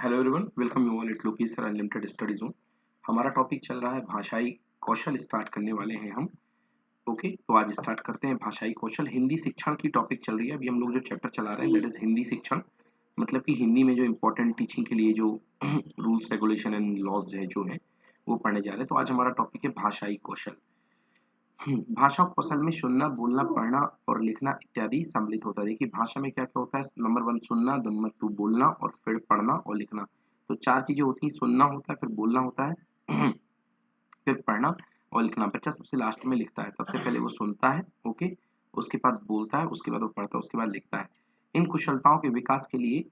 Hello everyone, welcome you all at Loki sir unlimited study zone. हमारा topic चल रहा है भाषाई कौशल। स्टार्ट करने वाले हैं हम। ओके, तो आज स्टार्ट करते हैं भाषाई कौशल। हिंदी शिक्षण की टॉपिक चल रही है। अभी हम लोग जो चैप्टर चला रहे हैं दैट इज हिंदी शिक्षण, मतलब कि हिंदी में जो इम्पोर्टेंट टीचिंग के लिए जो रूल्स रेगुलेशन एंड लॉज है जो है वो पढ़ने जा रहे हैं। तो आज हमारा टॉपिक है भाषाई कौशल। भाषा कौशल में सुनना, बोलना, पढ़ना और लिखना इत्यादि सम्मिलित होता है। देखिए भाषा में क्या क्या होता है। नंबर वन सुनना, नंबर टू बोलना और फिर पढ़ना और लिखना। तो चार चीजें होती हैं। सुनना होता है, फिर बोलना होता है, फिर पढ़ना और लिखना। बच्चा सबसे लास्ट में लिखता है। सबसे पहले वो सुनता है, ओके, उसके बाद बोलता है, उसके बाद वो पढ़ता है, उसके बाद लिखता है। इन कुशलताओं के विकास के लिए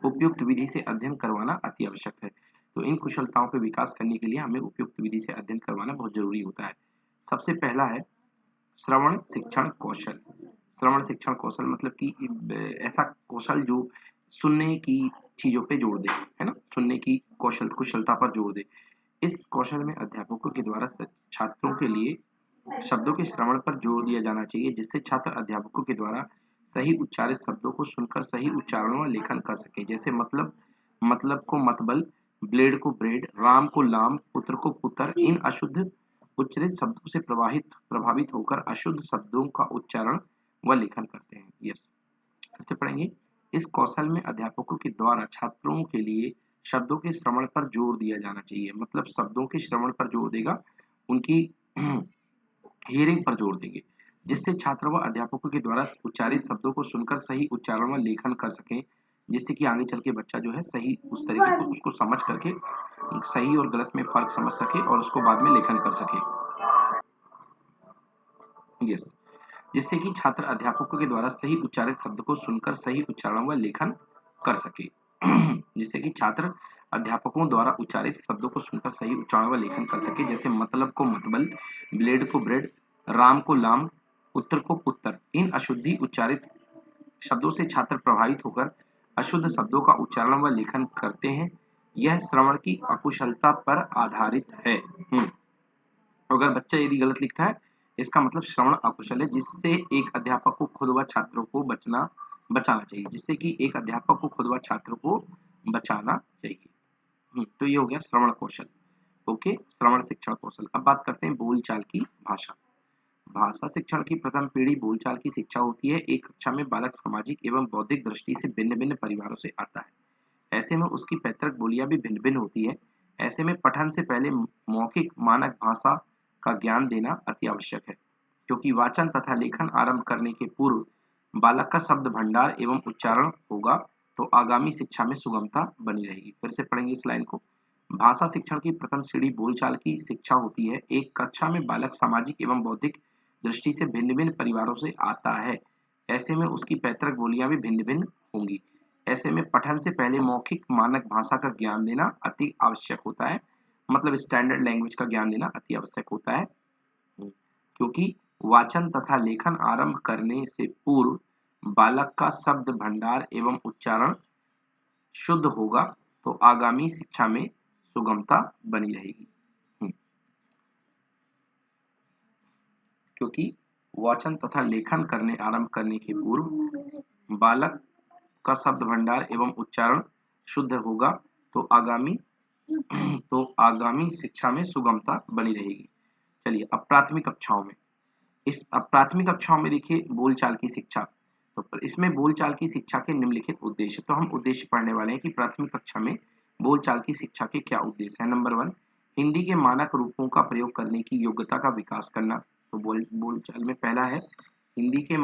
उपयुक्त विधि से अध्ययन करवाना अति आवश्यक है। तो इन कुशलताओं के विकास करने के लिए हमें उपयुक्त विधि से अध्ययन करवाना बहुत जरूरी होता है। सबसे पहला है श्रवण शिक्षण कौशल। श्रवण शिक्षण कौशल मतलब कि ऐसा कौशल जो सुनने की चीजों पे जोर दे, है ना, सुनने की कुशलता पर जोर दे। इस कौशल में अध्यापकों के द्वारा छात्रों के लिए शब्दों के श्रवण पर जोर दिया जाना चाहिए, जिससे छात्र अध्यापकों के द्वारा सही उच्चारित शब्दों को सुनकर सही उच्चारण व लेखन कर सके। जैसे मतलब को मतबल, ब्लेड को ब्रेड, राम को लाम, पुत्र को पुत्र। इन अशुद्ध उच्चरित शब्दों से प्रभावित होकर अशुद्ध शब्दों का उच्चारण व लेखन करते हैं। यस, फिर से पढ़ेंगे। इस कौशल में अध्यापकों के द्वारा छात्रों के लिए शब्दों के श्रवण पर जोर दिया जाना चाहिए। मतलब शब्दों के श्रवण पर जोर देगा, उनकी हियरिंग पर जोर देंगे, जिससे छात्र व अध्यापकों के द्वारा उच्चारित शब्दों को सुनकर सही उच्चारण व लेखन कर सकें, जिससे कि आगे चल के बच्चा जो है सही उस तरीके को उसको समझ करके सही और गलत में फर्क समझ सके और उसको बाद में लेखन कर सके। यस, जिससे कि छात्र अध्यापकों के द्वारा सही उच्चारित शब्द को सुनकर सही उच्चारण व लेखन कर सके। जिससे कि छात्र अध्यापकों द्वारा उच्चारित शब्दों को सुनकर सही उच्चारण व लेखन कर सके। जैसे मतलब को मतबल, ब्लेड को ब्रेड, राम को लाम, पुत्र को पुत्र। इन अशुद्धि उच्चारित शब्दों से छात्र प्रभावित होकर अशुद्ध शब्दों का उच्चारण व लेखन करते हैं। यह श्रवण की अकुशलता पर आधारित है। अगर बच्चा यदि गलत लिखता है, इसका मतलब श्रवण अकुशल है, जिससे एक अध्यापक को खुद व छात्रों को बचाना चाहिए। जिससे कि एक अध्यापक को खुद व छात्रों को बचाना चाहिए। तो ये हो गया श्रवण कौशल। ओके, श्रवण शिक्षण कौशल। अब बात करते हैं बोलचाल की भाषा। भाषा शिक्षण की प्रथम पीढ़ी बोलचाल की शिक्षा होती है। एक कक्षा में बालक सामाजिक एवं बौद्धिक दृष्टि से भिन्न भिन्न परिवारों से आता है। ऐसे में उसकी पैतृक बोलियां भी भिन्न भिन्न होती है। ऐसे में पठन से पहले मौखिक मानक भाषा का ज्ञान देना अति आवश्यक है, क्योंकि वाचन तथा लेखन आरंभ करने के पूर्व बालक का शब्द भंडार एवं उच्चारण होगा, तो आगामी शिक्षा में सुगमता बनी रहेगी। फिर से पढ़ेंगे इस लाइन को। भाषा शिक्षण की प्रथम सीढ़ी बोलचाल की शिक्षा होती है। एक कक्षा में बालक सामाजिक एवं बौद्धिक दृष्टि से भिन्न भिन्न परिवारों से आता है। ऐसे में उसकी पैतृक बोलियां भी भिन्न भिन्न होंगी। ऐसे में पठन से पहले मौखिक मानक भाषा का ज्ञान देना अति आवश्यक होता है। मतलब स्टैंडर्ड लैंग्वेज का ज्ञान देना अति आवश्यक होता है, क्योंकि वाचन तथा लेखन आरंभ करने से पूर्व बालक का शब्द भंडार एवं उच्चारण शुद्ध होगा, तो आगामी शिक्षा में सुगमता बनी रहेगी। क्योंकि वाचन तथा लेखन करने आरंभ करने के पूर्व बालक का शब्द भंडार एवं उच्चारण शुद्ध होगा, तो आगामी शिक्षा में सुगमता बनी रहेगी। चलिए अब प्राथमिक कक्षाओं में, प्राथमिक कक्षाओं में देखिए बोलचाल की शिक्षा। तो इसमें बोलचाल की शिक्षा के निम्नलिखित उद्देश्य, तो हम उद्देश्य पढ़ने वाले हैं कि प्राथमिक कक्षा में बोलचाल की शिक्षा के क्या उद्देश्य है। नंबर वन, हिंदी के मानक रूपों का प्रयोग करने की योग्यता का विकास करना। तो बोलचाल में पहला है हिंदी के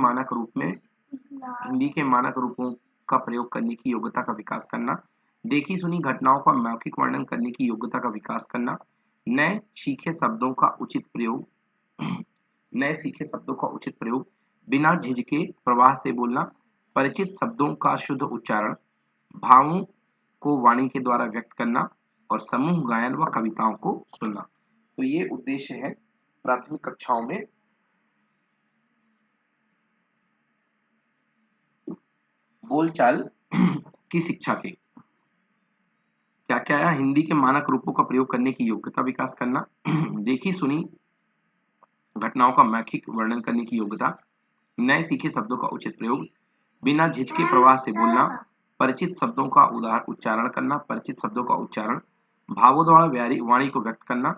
मानक रूपों का प्रयोग करने की योग्यता का विकास करना। देखी सुनी घटनाओं का मौखिक वर्णन करने की योग्यता का विकास करना। नए सीखे शब्दों का उचित प्रयोग, बिना झिझके प्रवाह से बोलना, परिचित शब्दों का शुद्ध उच्चारण, भावों को वाणी के द्वारा व्यक्त करना और समूह गायन व कविताओं को सुनना। तो ये उद्देश्य है प्राथमिक कक्षाओं में बोलचाल की शिक्षा के। क्या क्या है? हिंदी के मानक रूपों का प्रयोग करने की योग्यता विकास करना, देखी सुनी घटनाओं का मौखिक वर्णन करने की योग्यता, नए सीखे शब्दों का उचित प्रयोग, बिना झिझके प्रवाह से बोलना, परिचित शब्दों का उच्चारण करना, परिचित शब्दों का उच्चारण, भावों द्वारा वाणी को व्यक्त करना,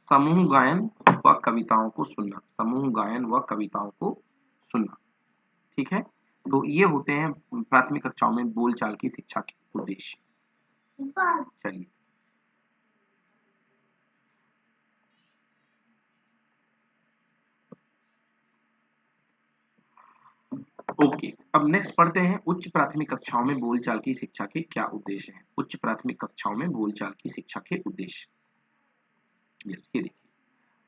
समूह गायन व कविताओं को सुनना, समूह गायन व कविताओं को सुनना। ठीक है, तो ये होते हैं प्राथमिक कक्षाओं में बोलचाल की शिक्षा के उद्देश्य। चलिए, ओके, अब नेक्स्ट पढ़ते हैं उच्च प्राथमिक कक्षाओं में बोलचाल की शिक्षा के क्या उद्देश्य हैं। उच्च प्राथमिक कक्षाओं में बोलचाल की शिक्षा के उद्देश्य, यस, ये देखिए,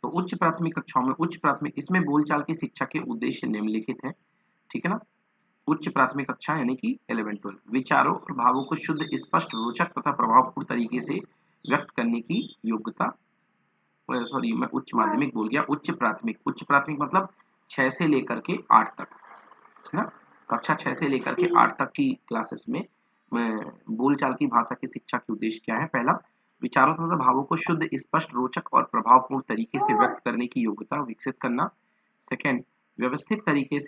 तो उच्च प्राथमिक कक्षाओं में उच्च प्राथमिक इसमें बोलचाल की शिक्षा के उद्देश्य निम्नलिखित हैं। ठीक है ना, उच्च प्राथमिक कक्षा यानी कि 11-12 विचारों और भावों को शुद्ध, स्पष्ट, रोचक तथा प्रभावपूर्ण तरीके से व्यक्त करने की योग्यता, सॉरी मैं उच्च माध्यमिक बोल गया, उच्च प्राथमिक मतलब 6 से लेकर के 8 तक, है ना, कक्षा 6 से लेकर के 8 तक की क्लासेस में बोलचाल की भाषा की शिक्षा के उद्देश्य क्या है। पहला, विचारों तथा भावों को शुद्ध, स्पष्ट, रोचक और प्रभावपूर्ण तरीके से व्यक्त करने की योग्यता विकसित करना। सेकेंड, व्यवस्थित तरीके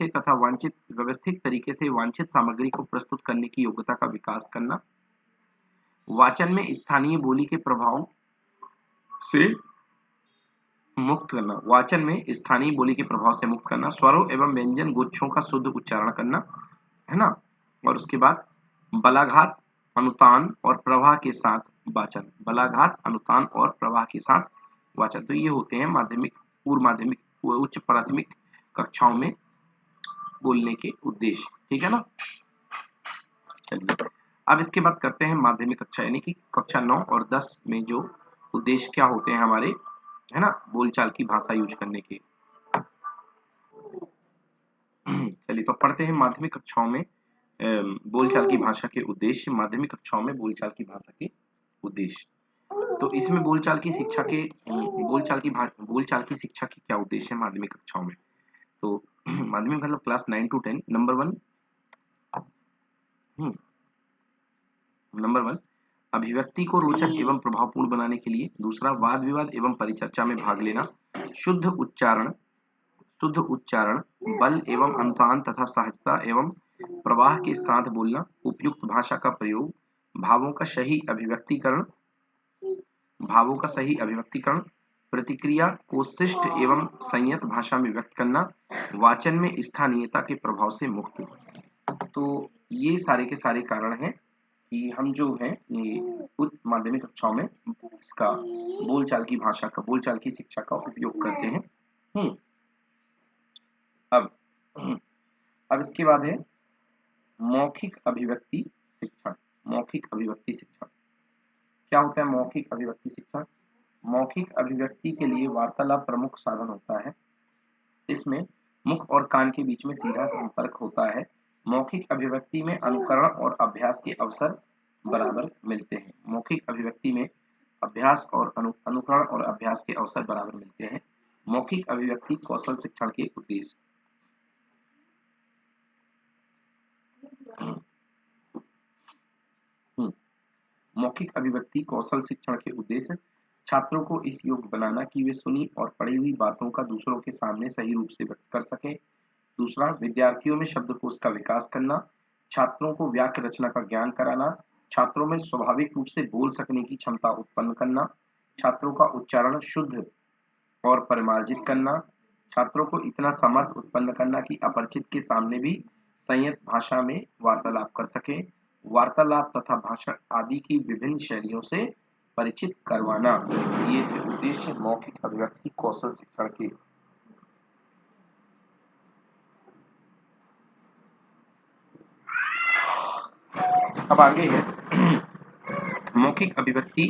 से वांछित सामग्री को प्रस्तुत करने की योग्यता का विकास करना। वाचन में स्थानीय बोली के प्रभाव से मुक्त करना, वाचन में स्थानीय बोली के प्रभाव से मुक्त करना। स्वरों एवं व्यंजन गुच्छों का शुद्ध उच्चारण करना, है ना, और उसके बाद बलाघात, अनुतान और प्रवाह के साथ वाचन, बलाघात, अनुतान और प्रवाह के साथ वाचन। तो ये होते हैं माध्यमिक, पूर्व माध्यमिक, उच्च प्राथमिक कक्षाओं में बोलने के उद्देश्य। ठीक है ना, चलिए, अब इसके बाद करते हैं माध्यमिक कक्षा यानी कि कक्षा 9 और 10 में जो उद्देश्य क्या होते हैं हमारे, है ना, बोलचाल की भाषा यूज करने के। चलिए, तो पढ़ते हैं माध्यमिक कक्षाओं में बोलचाल की भाषा के उद्देश्य। माध्यमिक कक्षाओं में बोलचाल की भाषा के उद्देश्य, तो इसमें बोलचाल की शिक्षा के बोलचाल की शिक्षा के क्या उद्देश्य है माध्यमिक कक्षाओं में। तो माध्यमिक मतलब क्लास 9 to 10। नंबर 1, अभिव्यक्ति को रोचक एवं प्रभावपूर्ण बनाने के लिए। दूसरा, वाद विवाद एवं परिचर्चा में भाग लेना। शुद्ध उच्चारण, बल एवं अनुतान तथा सहजता एवं प्रवाह के साथ बोलना। उपयुक्त भाषा का प्रयोग, भावों का सही अभिव्यक्तिकरण, प्रतिक्रिया को शिष्ट एवं संयत भाषा में व्यक्त करना। वाचन में स्थानीयता के प्रभाव से मुक्त। तो ये सारे के सारे कारण हैं कि हम जो है ये उच्च माध्यमिक कक्षाओं में इसका बोलचाल की शिक्षा का उपयोग करते हैं। अब इसके बाद है मौखिक अभिव्यक्ति शिक्षण। मौखिक अभिव्यक्ति शिक्षण क्या होता है? मौखिक अभिव्यक्ति शिक्षण, मौखिक अभिव्यक्ति के लिए वार्तालाप प्रमुख साधन होता है। इसमें मुख और कान के बीच में सीधा संपर्क होता है। मौखिक अभिव्यक्ति में अनुकरण और अभ्यास के अवसर बराबर मिलते हैं। मौखिक अभिव्यक्ति में अभ्यास और अनुकरण और अभ्यास के अवसर बराबर मिलते हैं। मौखिक अभिव्यक्ति कौशल शिक्षण के उद्देश्य। मौखिक अभिव्यक्ति कौशल शिक्षण के उद्देश्य, छात्रों को इस योग्य बनाना कि वे सुनी और पढ़ी हुई बातों का दूसरों के सामने सही रूप से व्यक्त कर सकें। दूसरा, विद्यार्थियों में शब्दकोश का विकास करना, छात्रों को वाक्य रचना का ज्ञान कराना, छात्रों में स्वाभाविक रूप से बोल सकने की क्षमता उत्पन्न करना, छात्रों का उच्चारण शुद्ध और परिमार्जित करना, छात्रों को इतना सामर्थ्य उत्पन्न करना कि अपरिचित के सामने भी संयत भाषा में वार्तालाप कर सके, वार्तालाप तथा भाषण आदि की विभिन्न शैलियों से परिचित करवाना। ये थे उद्देश्य मौखिक अभिव्यक्ति कौशल शिक्षण के। अब आगे है मौखिक अभिव्यक्ति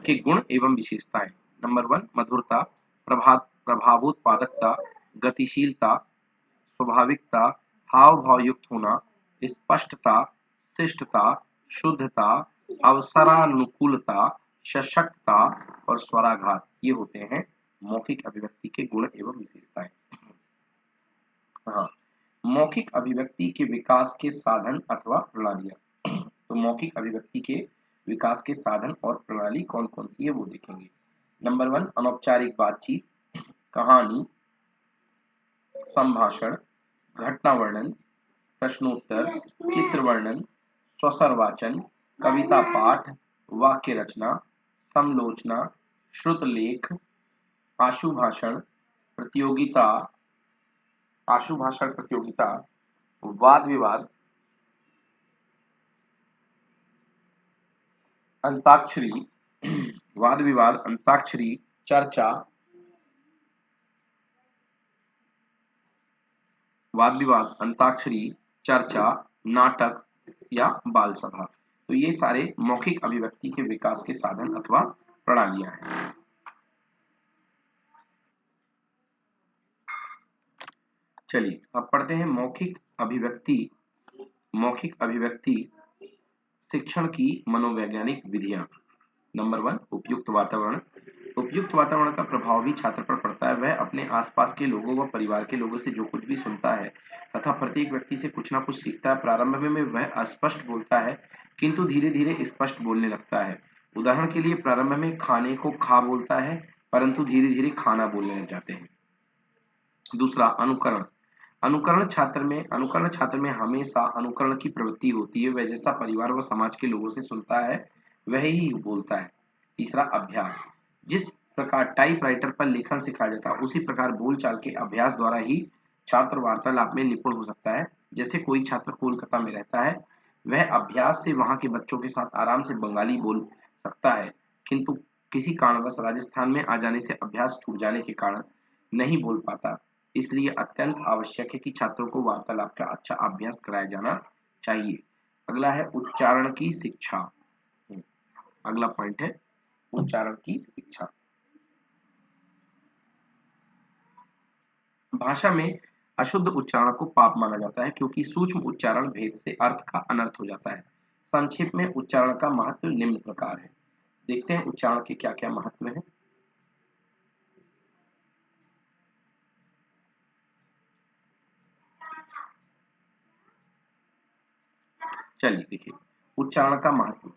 के गुण एवं विशेषताएं। नंबर 1, मधुरता, प्रभावोत्पादकता, गतिशीलता, स्वाभाविकता, हाव भाव युक्त होना, स्पष्टता, शिष्टता, शुद्धता, अवसरानुकूलता, सशक्तता और स्वराघात। ये होते हैं मौखिक अभिव्यक्ति के गुण एवं विशेषताएं। हाँ, मौखिक अभिव्यक्ति के विकास के साधन अथवा प्रणालियां। तो मौखिक अभिव्यक्ति के विकास के साधन और प्रणाली कौन कौन सी है वो देखेंगे। नंबर 1, अनौपचारिक बातचीत, कहानी, संभाषण, घटना वर्णन, प्रश्नोत्तर, चित्र वर्णन, स्वसर वाचन, कविता पाठ, वाक्य रचना, समलोचना, श्रुतलेख, आशुभाषण प्रतियोगिता, आशुभाषण प्रतियोगिता, वाद विवाद, अंताक्षरी, वाद विवाद, अंताक्षरी, चर्चा, वाद विवाद, अंताक्षरी, चर्चा, नाटक या बाल सभा। तो ये सारे मौखिक अभिव्यक्ति के विकास के साधन अथवा प्रणालियां हैं। चलिए अब पढ़ते हैं मौखिक अभिव्यक्ति शिक्षण की मनोवैज्ञानिक विधियां। नंबर 1, उपयुक्त वातावरण। उपयुक्त वातावरण का प्रभाव भी छात्र पर पड़ता है। वह अपने आसपास के लोगों व परिवार के लोगों से जो कुछ भी सुनता है तथा प्रत्येक व्यक्ति से कुछ ना कुछ सीखता है। प्रारंभ में वह अस्पष्ट बोलता है किंतु धीरे धीरे स्पष्ट बोलने लगता है। उदाहरण के लिए प्रारंभ में खाने को खा बोलता है परंतु धीरे धीरे खाना बोलने लग जाते हैं। दूसरा, अनुकरण। अनुकरण छात्र में हमेशा अनुकरण की प्रवृत्ति होती है। वह जैसा परिवार व समाज के लोगों से सुनता है वह ही बोलता है। तीसरा, अभ्यास। जिस प्रकार टाइपराइटर पर लेखन सिखाया जाता है उसी प्रकार बोलचाल के अभ्यास द्वारा ही छात्र वार्तालाप में निपुण हो सकता है। जैसे कोई छात्र कोलकाता में रहता है, वह अभ्यास से वहां के बच्चों के साथ आराम से बंगाली बोल सकता है, किंतु किसी कारणवश राजस्थान में आ जाने से अभ्यास छूट जाने के कारण नहीं बोल पाता। इसलिए अत्यंत आवश्यक है कि छात्रों को वार्तालाप का अच्छा अभ्यास कराया जाना चाहिए। अगला है उच्चारण की शिक्षा। अगला पॉइंट है उच्चारण की शिक्षा। भाषा में अशुद्ध उच्चारण को पाप माना जाता है क्योंकि सूक्ष्म उच्चारण भेद से अर्थ का अनर्थ हो जाता है। संक्षेप में उच्चारण का महत्व निम्न प्रकार है। देखते हैं उच्चारण के क्या क्या महत्व है। चलिए देखिए उच्चारण का महत्व।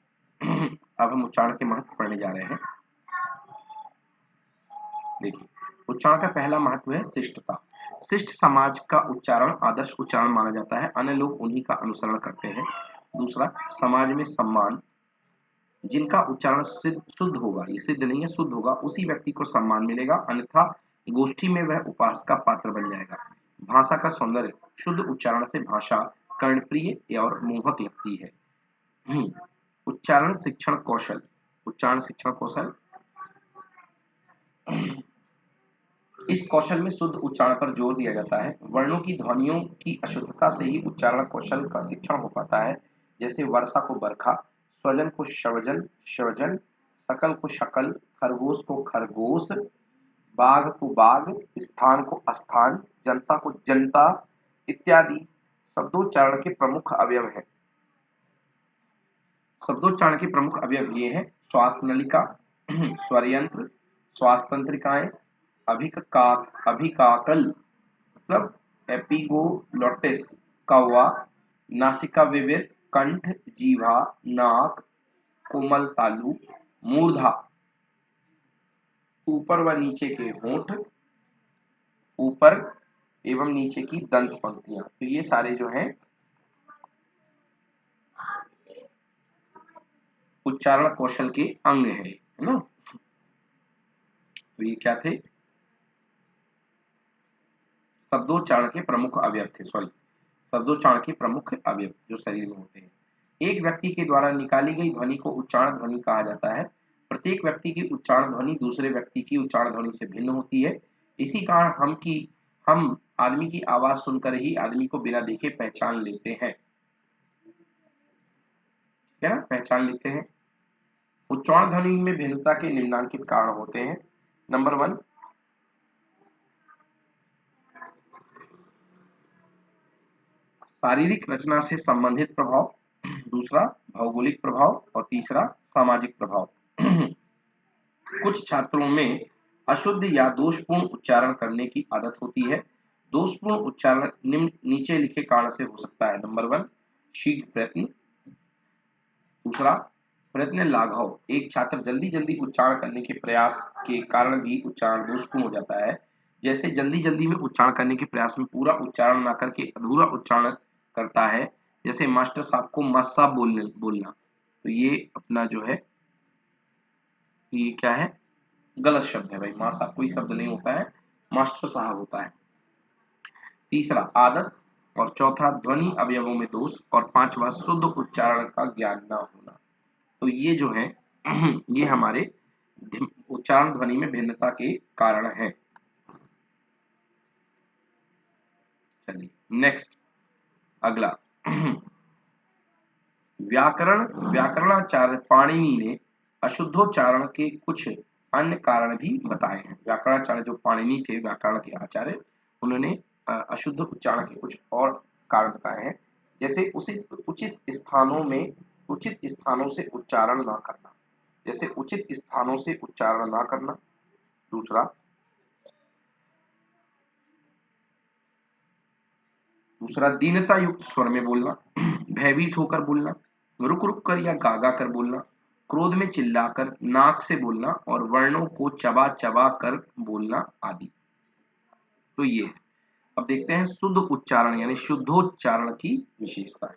अब हम उच्चारण के महत्व पढ़ने जा रहे हैं। देखिए उच्चारण का पहला महत्व है शिष्टता। शिष्ट समाज का उच्चारण आदर्श उच्चारण माना जाता है, अन्य लोग उन्हीं का अनुसरण करते हैं। दूसरा, समाज में सम्मान। जिनका उच्चारण शुद्ध होगा, ये सिद्ध नहीं है, शुद्ध होगा, उसी व्यक्ति को सम्मान मिलेगा, अन्यथा गोष्ठी में वह उपहास का पात्र बन जाएगा। भाषा का सौंदर्य। शुद्ध उच्चारण से भाषा कर्णप्रिय और मोहक लगती है। उच्चारण शिक्षण कौशल। उच्चारण शिक्षण कौशल। इस कौशल में शुद्ध उच्चारण पर जोर दिया जाता है। वर्णों की ध्वनियों की अशुद्धता से ही उच्चारण कौशल का शिक्षण हो पाता है। जैसे वर्षा को बरखा, स्वजन को शवजन शवजन, सकल को शकल, खरगोश को खरगोश, बाघ को बाघ, स्थान को अस्थान, जनता को जनता इत्यादि शब्दोच्चारण के प्रमुख अवयव है। शब्दोच्चारण के प्रमुख अवयव ये हैं: श्वास नलिका, स्वर यंत्र, श्वास तंत्रिकाएं, अभिकाकल मतलब एपिगोलोटिस कौवा, नासिका विविर, कंठ, जीवा, नाक, कोमल तालु, मूर्धा ऊपर व नीचे के होंठ, ऊपर एवं नीचे की दंत पंक्तियां। तो ये सारे जो हैं उच्चारण कौशल के अंग है ना। तो ये क्या थे? शब्दोच्चारण के प्रमुख अवयव थे। सॉरी, शब्दोच्चारण के प्रमुख अवयव जो शरीर में होते हैं। एक व्यक्ति के द्वारा निकाली गई ध्वनि को उच्चारण ध्वनि कहा जाता है। प्रत्येक व्यक्ति की उच्चारण ध्वनि दूसरे व्यक्ति की उच्चारण ध्वनि से भिन्न होती है। इसी कारण हम आदमी की आवाज सुनकर ही आदमी को बिना देखे पहचान लेते हैं, है ना, पहचान लेते हैं। उच्चारण ध्वनि में भिन्नता के निम्नलिखित कारण होते हैं। नंबर 1, शारीरिक रचना से संबंधित प्रभाव। दूसरा, भौगोलिक प्रभाव। और तीसरा, सामाजिक प्रभाव। कुछ छात्रों में अशुद्ध या दोषपूर्ण उच्चारण करने की आदत होती है। दोषपूर्ण उच्चारण निम्न नीचे लिखे कारण से हो सकता है। नंबर 1, शीघ्र प्रयत्न। दूसरा, प्रयत्न लाघव। एक छात्र जल्दी जल्दी उच्चारण करने के प्रयास के कारण भी उच्चारण दोषपूर्ण हो जाता है। जैसे जल्दी जल्दी में उच्चारण करने के प्रयास में पूरा उच्चारण ना करके अधूरा उच्चारण करता है, जैसे मास्टर साहब को मास्टर साहब बोलना, तो ये अपना जो है ये क्या है, गलत शब्द है भाई। माँ साहब कोई शब्द नहीं होता है, मास्टर साहब होता है। तीसरा आदत, और चौथा ध्वनि अवयवों में दोष, और पांचवा शुद्ध उच्चारण का ज्ञान न होना। तो ये जो है ये हमारे उच्चारण ध्वनि में भिन्नता के कारण है। चलिए नेक्स्ट, अगला व्याकरणाचार्य पाणिनि ने अशुद्धोच्चारण के कुछ अन्य कारण भी बताए हैं। व्याकरणाचार्य जो पाणिनि थे व्याकरण के आचार्य, उन्होंने अशुद्ध उच्चारण के कुछ और कारण बताए हैं। जैसे उचित स्थानों से उच्चारण ना करना, जैसे उचित स्थानों से उच्चारण ना करना। दूसरा दीनता युक्त स्वर में बोलना, भयभीत होकर बोलना, रुक रुक कर या गा गा कर बोलना, क्रोध में चिल्लाकर, नाक से बोलना, और वर्णों को चबा चबा कर बोलना आदि। तो ये है। अब देखते हैं शुद्ध उच्चारण यानी शुद्धोच्चारण की विशेषताएं।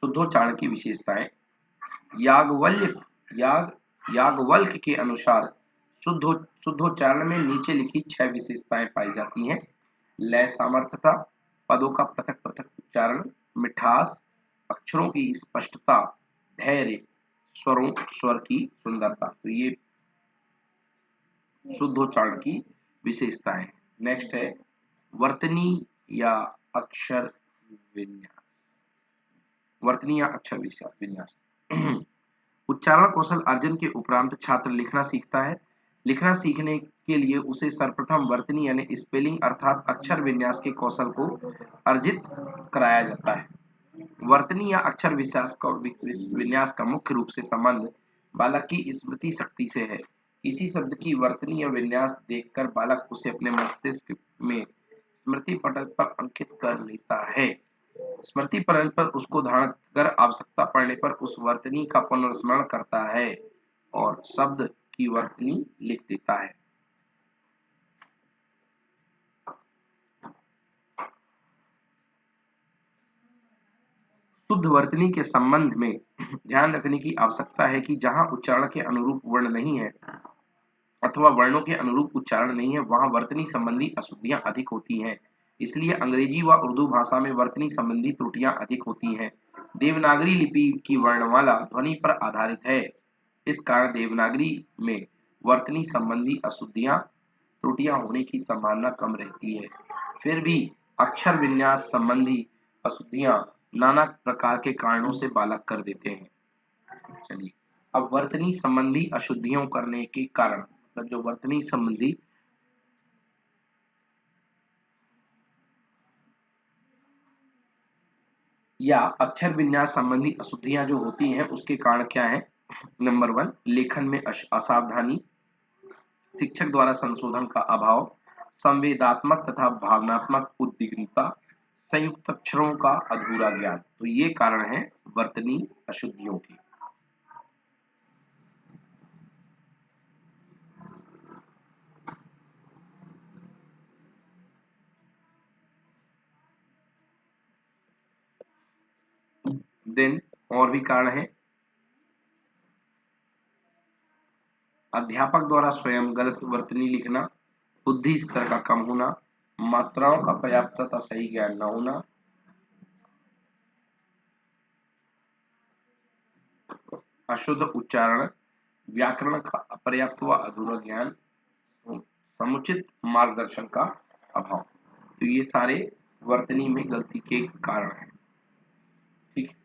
शुद्धोच्चारण की विशेषताएं, याज्ञवल्क्य के अनुसार शुद्धोच्चारण में नीचे लिखी 6 विशेषताएं पाई जाती हैं। लय सामर्थ्यता, पदों का पृथक पृथक उच्चारण, मिठास, अक्षरों की स्पष्टता, धैर्य, स्वर की सुंदरता। तो ये शुद्धोच्चारण की विशेषताएं हैं। नेक्स्ट है वर्तनी या अक्षर विन्यास। वर्तनी या अक्षर विन्यास उच्चारण कौशल अर्जन के उपरांत छात्र लिखना सीखता है। लिखना सीखने के लिए उसे सर्वप्रथम वर्तनी यानी स्पेलिंग अर्थात अक्षर विन्यास के कौशल को अर्जित कराया जाता है। वर्तनी या अक्षर विन्यास का मुख्य रूप से संबंध बालक की स्मृति शक्ति से है। किसी शब्द की वर्तनी या विन्यास देखकर बालक उसे अपने मस्तिष्क में स्मृति पटल पर अंकित कर लेता है। स्मृति पटल पर उसको धारण कर आवश्यकता पड़ने पर उस वर्तनी का पुनर्स्मरण करता है और शब्द की वर्तनी लिख देता है। शुद्ध वर्तनी के संबंध में ध्यान रखने की आवश्यकता है कि जहां उच्चारण के अनुरूप वर्ण नहीं है अथवा वर्णों के अनुरूप उच्चारण नहीं है, वहां वर्तनी संबंधी अशुद्धियां अधिक होती हैं। इसलिए अंग्रेजी व उर्दू भाषा में वर्तनी संबंधी त्रुटियां अधिक होती हैं। देवनागरी लिपि की वर्णमाला ध्वनि पर आधारित है। इस कारण देवनागरी में वर्तनी संबंधी अशुद्धियां त्रुटियां होने की संभावना कम रहती है। फिर भी अक्षर विन्यास संबंधी अशुद्धियां नाना प्रकार के कारणों से बालक कर देते हैं। चलिए अब वर्तनी संबंधी अशुद्धियों करने के कारण, मतलब जो वर्तनी संबंधी या अक्षर विन्यास संबंधी अशुद्धियां जो होती हैं उसके कारण क्या है। नंबर 1 लेखन में असावधानी, शिक्षक द्वारा संशोधन का अभाव, संवेदात्मक तथा भावनात्मक उद्विग्नता, संयुक्त अक्षरों का अधूरा ज्ञान। तो ये कारण है वर्तनी अशुद्धियों के। देन और भी कारण है, अध्यापक द्वारा स्वयं गलत वर्तनी लिखना, बुद्धि स्तर का कम होना, मात्राओं का पर्याप्त तथा सही ज्ञान न होना, अशुद्ध उच्चारण, व्याकरण का अपर्याप्त व अधूरा ज्ञान, समुचित मार्गदर्शन का अभाव। तो ये सारे वर्तनी में गलती के कारण हैं। ठीक है,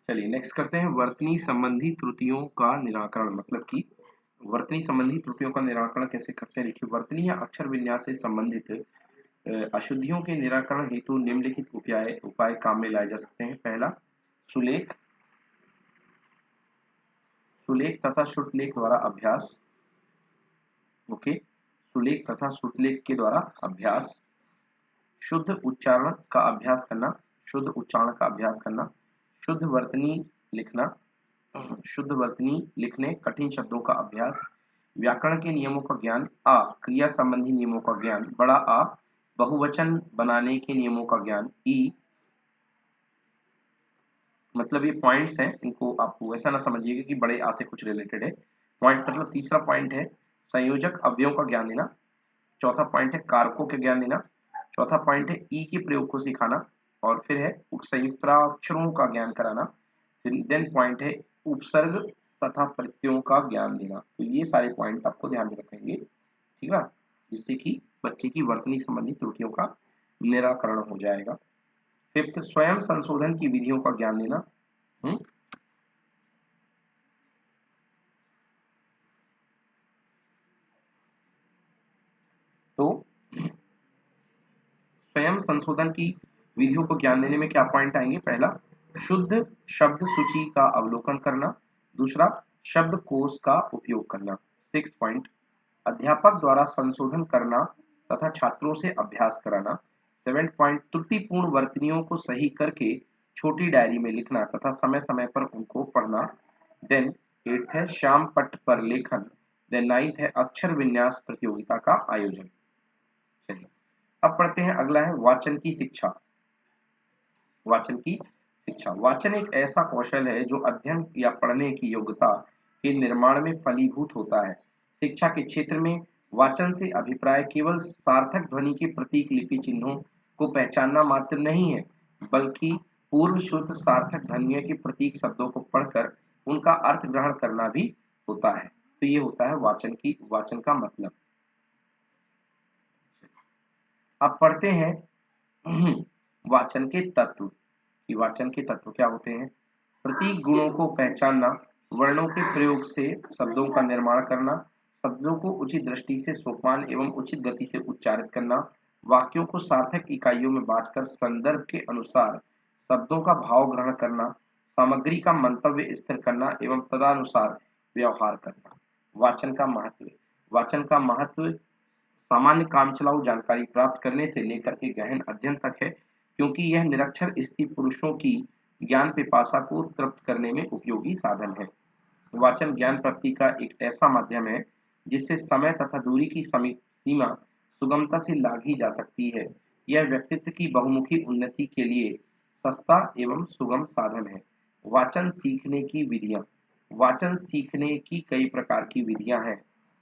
चलिए नेक्स्ट करते हैं वर्तनी संबंधी त्रुटियों का निराकरण। मतलब कि वर्तनी संबंधी त्रुटियों का निराकरण कैसे करते हैं। देखिए वर्तनी या अक्षर विन्यास से संबंधित अशुद्धियों के निराकरण हेतु निम्नलिखित उपाय काम में लाए जा सकते हैं। पहला, सुलेख तथा श्रुतलेख द्वारा अभ्यास। ओके, सुलेख तथा श्रुतलेख के द्वारा अभ्यास, शुद्ध उच्चारण का अभ्यास करना, शुद्ध वर्तनी लिखना, शुद्ध वर्तनी लिखने, कठिन शब्दों का अभ्यास, व्याकरण के नियमों का ज्ञान, आ क्रिया संबंधी नियमों का ज्ञान, बड़ा आ बहुवचन बनाने के नियमों का ज्ञान, ई मतलब ये पॉइंट्स हैं, इनको आप वैसा ना समझिएगा कि बड़े आ से कुछ रिलेटेड है। पॉइंट मतलब तीसरा पॉइंट है संयोजक अवयवों का ज्ञान देना, चौथा पॉइंट है कारकों के ज्ञान देना, चौथा पॉइंट है ई के प्रयोग को सिखाना, और फिर है संयुक्ताक्षरों का ज्ञान कराना, फिर देन पॉइंट है उपसर्ग तथा प्रत्ययों का ज्ञान देना। तो ये सारे पॉइंट आपको ध्यान में रखेंगे, ठीक है, जिससे कि बच्चे की वर्तनी संबंधी त्रुटियों का निराकरण हो जाएगा। फिफ्थ, स्वयं संशोधन की विधियों का ज्ञान देना। तो स्वयं संशोधन की विधियों को ज्ञान देने में क्या पॉइंट आएंगे? पहला, शुद्ध शब्द सूची का अवलोकन करना, दूसरा शब्दकोश का उपयोग करना। सिक्स पॉइंट, अध्यापक द्वारा संशोधन करना तथा छात्रों से अभ्यास कराना। सेवेंथ पॉइंट, त्रुटिपूर्ण वर्तनियों को सही करके छोटी डायरी में लिखना तथा समय समय पर उनको पढ़ना। देन एट्थ है श्याम पट्ट पर लेखन। देन नाइन्थ है अक्षर विन्यास प्रतियोगिता का आयोजन। चलिए अब पढ़ते हैं, अगला है वाचन की शिक्षा। वाचन की शिक्षा, वाचन एक ऐसा कौशल है जो अध्ययन या पढ़ने की योग्यता के निर्माण में फलीभूत होता है। शिक्षा के क्षेत्र में वाचन से अभिप्राय केवल सार्थक ध्वनि के प्रतीक लिपि चिन्हों को पहचानना मात्र नहीं है, बल्कि पूर्व शुद्ध सार्थक ध्वनियों के प्रतीक शब्दों को पढ़कर उनका अर्थ ग्रहण करना भी होता है। तो ये होता है वाचन का मतलब। अब पढ़ते हैं वाचन के तत्व कि वाचन के तत्व क्या होते हैं। प्रतीक गुणों को पहचानना, वर्णों के प्रयोग से शब्दों का निर्माण करना, शब्दों को उचित दृष्टि से सोपान एवं उचित गति से उच्चारित करना, वाक्यों को सार्थक इकाइयों में बांटकर संदर्भ के अनुसार शब्दों का भाव ग्रहण करना, सामग्री का मंतव्य स्थिर करना एवं तदनुसार व्यवहार करना। वाचन का महत्व, वाचन का महत्व सामान्य कामचलाऊ जानकारी प्राप्त करने से लेकर के गहन अध्ययन तक है, क्योंकि यह निरक्षर स्त्री पुरुषों की ज्ञान पिपासा को तृप्त करने में उपयोगी साधन है। वाचन ज्ञान प्राप्ति का एक ऐसा माध्यम है जिससे समय तथा दूरी की सीमा सुगमता से लाघी जा सकती है। यह व्यक्तित्व की बहुमुखी उन्नति के लिए सस्ता एवं सुगम साधन है। वाचन सीखने की विधियां, वाचन सीखने की कई प्रकार की विधियां हैं।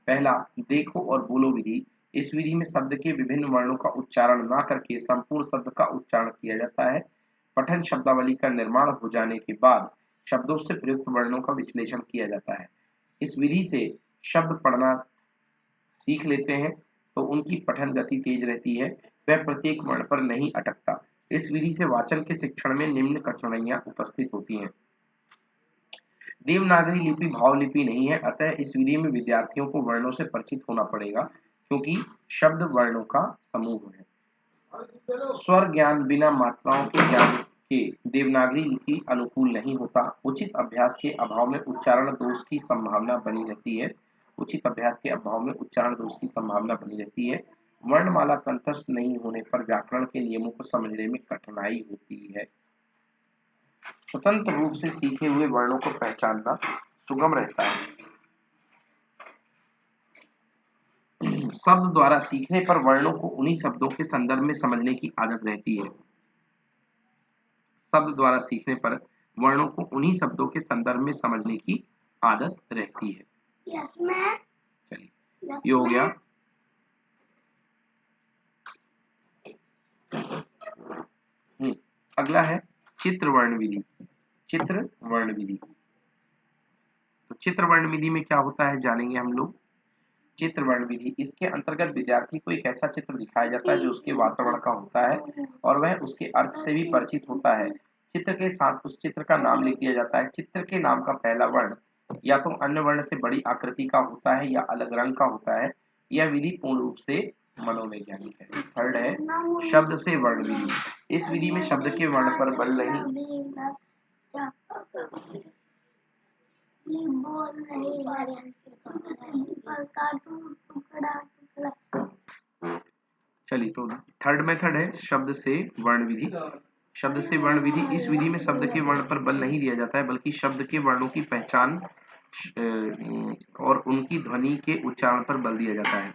पहला, देखो और बोलो विधि। इस विधि में शब्द के विभिन्न वर्णों का उच्चारण ना करके संपूर्ण शब्द का उच्चारण किया जाता है। पठन शब्दावली का निर्माण हो जाने के बाद शब्दों से प्रयुक्त वर्णों का विश्लेषण किया जाता है। इस विधि से शब्द पढ़ना सीख लेते हैं तो उनकी पठन गति तेज रहती है, वह प्रत्येक वर्ण पर नहीं अटकता। इस विधि से वाचन के शिक्षण में निम्न कठिनाइयां उपस्थित होती हैं। देवनागरी लिपि भाव लिपि नहीं है, अतः इस विधि में विद्यार्थियों को वर्णों से परिचित होना पड़ेगा, क्योंकि शब्द वर्णों का समूह है। स्वर ज्ञान बिना मात्राओं के ज्ञान के देवनागरी लिपि अनुकूल नहीं होता। उचित अभ्यास के अभाव में उच्चारण दोष की संभावना बनी रहती है। उचित अभ्यास के अभाव में उच्चारण दोष की संभावना बनी रहती है। वर्णमाला कंठस्थ नहीं होने पर व्याकरण के नियमों को समझने में कठिनाई होती है। स्वतंत्र रूप से सीखे हुए वर्णों को पहचानना सुगम रहता है। शब्द द्वारा सीखने पर वर्णों को उन्हीं शब्दों के संदर्भ में समझने की आदत रहती है। शब्द द्वारा सीखने पर वर्णों को उन्हीं शब्दों के संदर्भ में समझने की आदत रहती है। चलिए, ये हो गया। अगला है चित्र वर्ण विधि। चित्र वर्ण विधि, तो चित्र वर्ण विधि में क्या होता है जानेंगे हम लोग। चित्र वर्ण विधि, इसके अंतर्गत विद्यार्थी को एक ऐसा चित्र दिखाया जाता है जो उसके वातावरण का होता है और वह उसके अर्थ से भी परिचित होता है। चित्र के साथ उस चित्र का नाम लिख दिया जाता है। चित्र के नाम का पहला वर्ण या तो अन्य वर्ण से बड़ी आकृति का होता है या अलग रंग का होता है। यह विधि पूर्ण रूप से मनोवैज्ञानिक है। थर्ड है शब्द से वर्ण विधि। इस विधि में शब्द के वर्ण पर बल नहीं, चलिए, तो थर्ड मेथड है शब्द से वर्ण विधि। शब्द से वर्ण विधि, इस विधि में शब्द के वर्ण पर बल नहीं दिया जाता है बल्कि शब्द के वर्णों की पहचान और उनकी ध्वनि के उच्चारण पर बल दिया जाता है।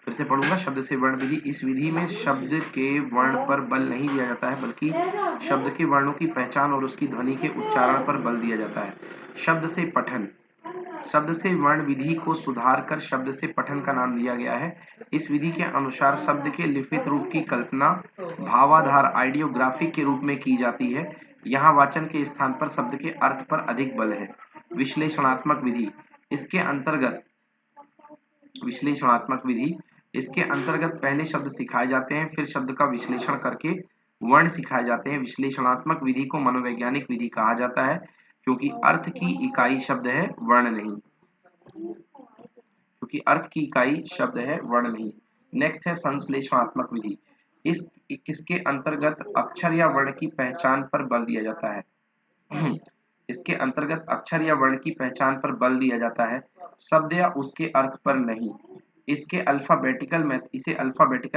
फिर से पढ़ूंगा, शब्द से वर्ण विधि, इस विधि में शब्द के वर्ण पर बल नहीं दिया जाता है बल्कि शब्द के वर्णों की पहचान और उसकी ध्वनि के उच्चारण पर बल दिया जाता है। शब्द से पठन, शब्द से वर्ण विधि को सुधार कर शब्द से पठन का नाम दिया गया है। इस विधि के अनुसार शब्द के लिखित रूप की कल्पना भावाधार आइडियोग्राफिक के रूप में की जाती है। यहाँ वाचन के स्थान पर शब्द के अर्थ पर अधिक बल है। विश्लेषणात्मक विधि, इसके अंतर्गत विश्लेषणात्मक विधि, इसके अंतर्गत पहले शब्द सिखाए जाते हैं, फिर शब्द का विश्लेषण करके वर्ण सिखाए जाते हैं। विश्लेषणात्मक विधि को मनोवैज्ञानिक विधि कहा जाता है क्योंकि अर्थ की इकाई शब्द है, वर्ण नहीं। क्योंकि अर्थ की इकाई शब्द है, वर्ण नहीं। नेक्स्ट है संश्लेषणात्मक विधि, किसके अंतर्गत अक्षर या वर्ण की पहचान पर बल दिया जाता है। इसके अंतर्गत अक्षर या वर्ण की पहचान पर बल दिया जाता है, शब्द या उसके अर्थ पर नहीं। इसे अल्फाबेटिकल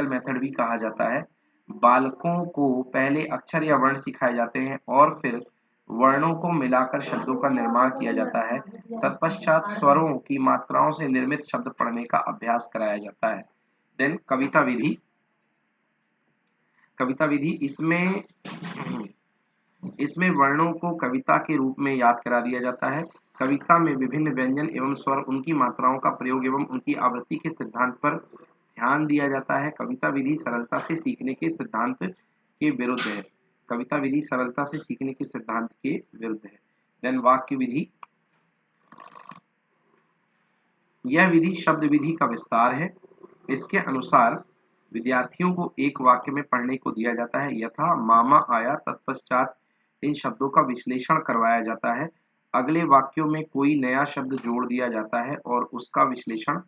मेथड भी कहा जाता है। बालकों को पहले अक्षर या वर्ण सिखाए जाते हैं और फिर वर्णों को मिलाकर शब्दों का निर्माण किया जाता है। तत्पश्चात स्वरों की मात्राओं से निर्मित शब्द पढ़ने का अभ्यास कराया जाता है। देन कविता विधि, कविता विधि, इसमें वर्णों को कविता के रूप में याद करा दिया जाता है। कविता में विभिन्न व्यंजन एवं स्वर, उनकी मात्राओं का प्रयोग एवं उनकी आवृत्ति के सिद्धांत पर ध्यान दिया जाता है। कविता विधि सरलता से सीखने के सिद्धांत के विरुद्ध है। कविता विधि सरलता से सीखने के सिद्धांत के विरुद्ध है। देन वाक्य विधि, यह विधि शब्द विधि का विस्तार है। इसके अनुसार विद्यार्थियों को एक वाक्य में पढ़ने को दिया जाता है, यथा मामा आया, तत्पश्चात इन शब्दों का विश्लेषण करवाया जाता है। अगले वाक्यों में कोई नया शब्द जोड़ दिया जाता है और उसका विश्लेषण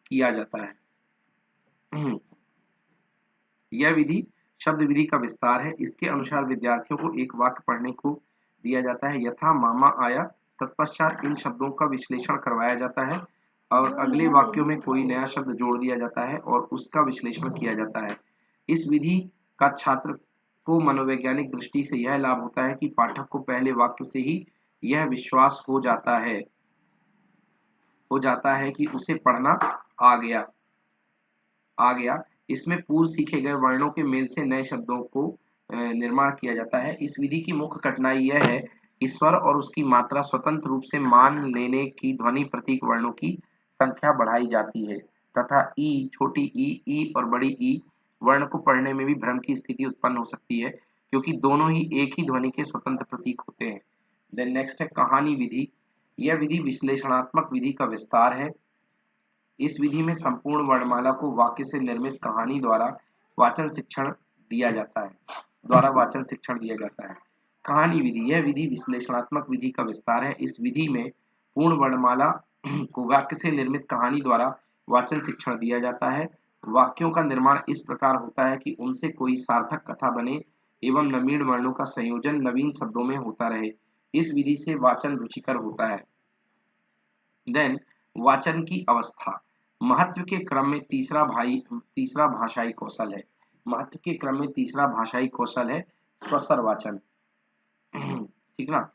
किया जाता है। यह विधि शब्द विधि का विस्तार है। इसके अनुसार विद्यार्थियों को एक वाक्य पढ़ने को दिया जाता है, यथा मामा आया, तत्पश्चात इन शब्दों का विश्लेषण करवाया जाता है और अगले वाक्यों में कोई नया शब्द जोड़ दिया जाता है और उसका विश्लेषण किया जाता है। इस विधि का छात्र को मनोवैज्ञानिक दृष्टि से यह लाभ होता है कि पाठक को पहले वाक्य से ही यह विश्वास हो जाता है कि उसे पढ़ना आ गया। इसमें पूर्व सीखे गए वर्णों के मेल से नए शब्दों को निर्माण किया जाता है। इस विधि की मुख्य कठिनाई यह है कि स्वर और उसकी मात्रा स्वतंत्र रूप से मान लेने की ध्वनि प्रतीक वर्णों की संख्या बढ़ाई जाती है तथा ई, छोटी ई और बड़ी ई वर्ण को पढ़ने में भी भ्रम की स्थिति उत्पन्न हो सकती है क्योंकि दोनों ही एक ही ध्वनि के स्वतंत्र प्रतीक होते हैं। देन नेक्स्ट है कहानी विधि, यह विधि विश्लेषणात्मक विधि का विस्तार है। इस विधि में संपूर्ण वर्णमाला को वाक्य से निर्मित कहानी द्वारा वाचन शिक्षण दिया जाता है। कहानी विधि, यह विधि विश्लेषणात्मक विधि का विस्तार है। इस विधि में पूर्ण वर्णमाला को वाक्य से निर्मित कहानी द्वारा वाचन शिक्षण दिया जाता है। वाक्यों का निर्माण इस प्रकार होता है कि उनसे कोई सार्थक कथा बने एवं नवीन वर्णों का संयोजन नवीन शब्दों में होता रहे। इस विधि से वाचन रुचिकर होता है। देन वाचन की अवस्था, महत्व के क्रम में तीसरा भाषाई कौशल है। महत्व के क्रम में तीसरा भाषाई कौशल है स्वसर वाचन। ठीक ना,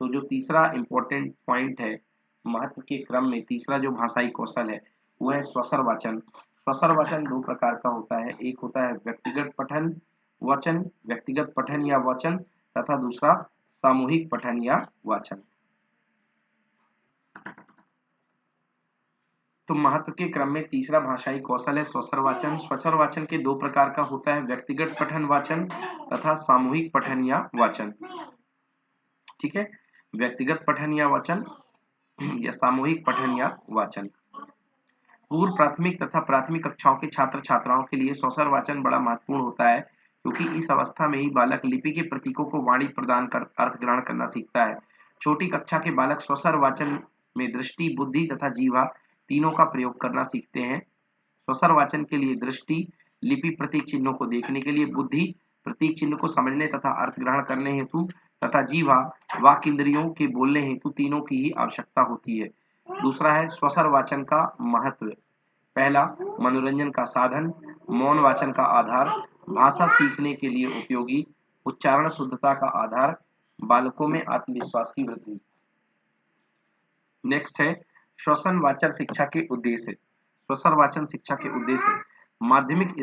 तो जो तीसरा इंपॉर्टेंट पॉइंट है महत्व के क्रम में तीसरा जो भाषाई कौशल है वो है स्वसर वाचन। स्वसर वाचन दो प्रकार का होता है, एक होता है व्यक्तिगत पठन या वाचन तथा दूसरा सामूहिक पठन या वाचन। तो महत्व के क्रम में तीसरा भाषाई कौशल है स्वसर वाचन। स्वसर वाचन के दो प्रकार का होता है, व्यक्तिगत पठन वाचन तथा सामूहिक पठन या वाचन। ठीक है, व्यक्तिगत पठन या वाचन या सामूहिक पठन या वाचन। पूर्व प्राथमिक तथा प्राथमिक कक्षाओं के छात्र छात्राओं के लिए स्वसर वाचन बड़ा महत्वपूर्ण होता है क्योंकि इस अवस्था में ही बालक लिपि के प्रतीकों को वाणी प्रदान कर अर्थ ग्रहण करना सीखता है। छोटी कक्षा के बालक स्वसर वाचन में दृष्टि, बुद्धि तथा जीवा तीनों का प्रयोग करना सीखते हैं। स्वसर वाचन के लिए दृष्टि लिपि प्रतीक चिन्हों को देखने के लिए, बुद्धि प्रतीक चिन्ह को समझने तथा अर्थ ग्रहण करने हेतु तथा जीवा वाक् इंद्रियों के बोलने हेतु तीनों की ही आवश्यकता होती है। दूसरा है स्वसर वाचन का महत्व। पहला, मनोरंजन का साधन, मौन वाचन का आधार, भाषा सीखने के लिए उपयोगी, उच्चारण शुद्धता का आधार, बालकों में आत्मविश्वास की वृद्धि। नेक्स्ट है श्वसन वाचन शिक्षा के उद्देश्य। श्वसन वाचन शिक्षा के उद्देश्य माध्यमिक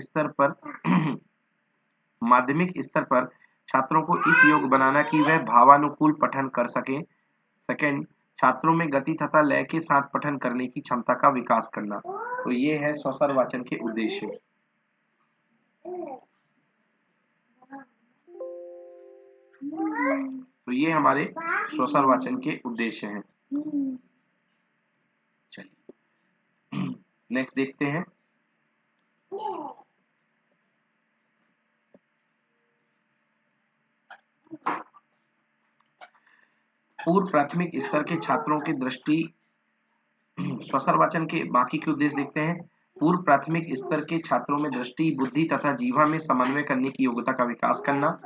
स्तर पर छात्रों को इस योग्य बनाना कि वह भावानुकूल पठन कर सकें। सेकंड, छात्रों में गति तथा लय के साथ पठन करने की क्षमता का विकास करना। तो ये है श्वसन वाचन के उद्देश्य। तो ये हमारे श्वसन वाचन के उद्देश्य हैं। चलिए नेक्स्ट देखते हैं। पूर्व प्राथमिक स्तर के छात्रों की दृष्टि श्वसन वाचन के बाकी के उद्देश्य देखते हैं। पूर्व प्राथमिक स्तर के छात्रों में दृष्टि, बुद्धि तथा जीवा में समन्वय करने की योग्यता का विकास करना।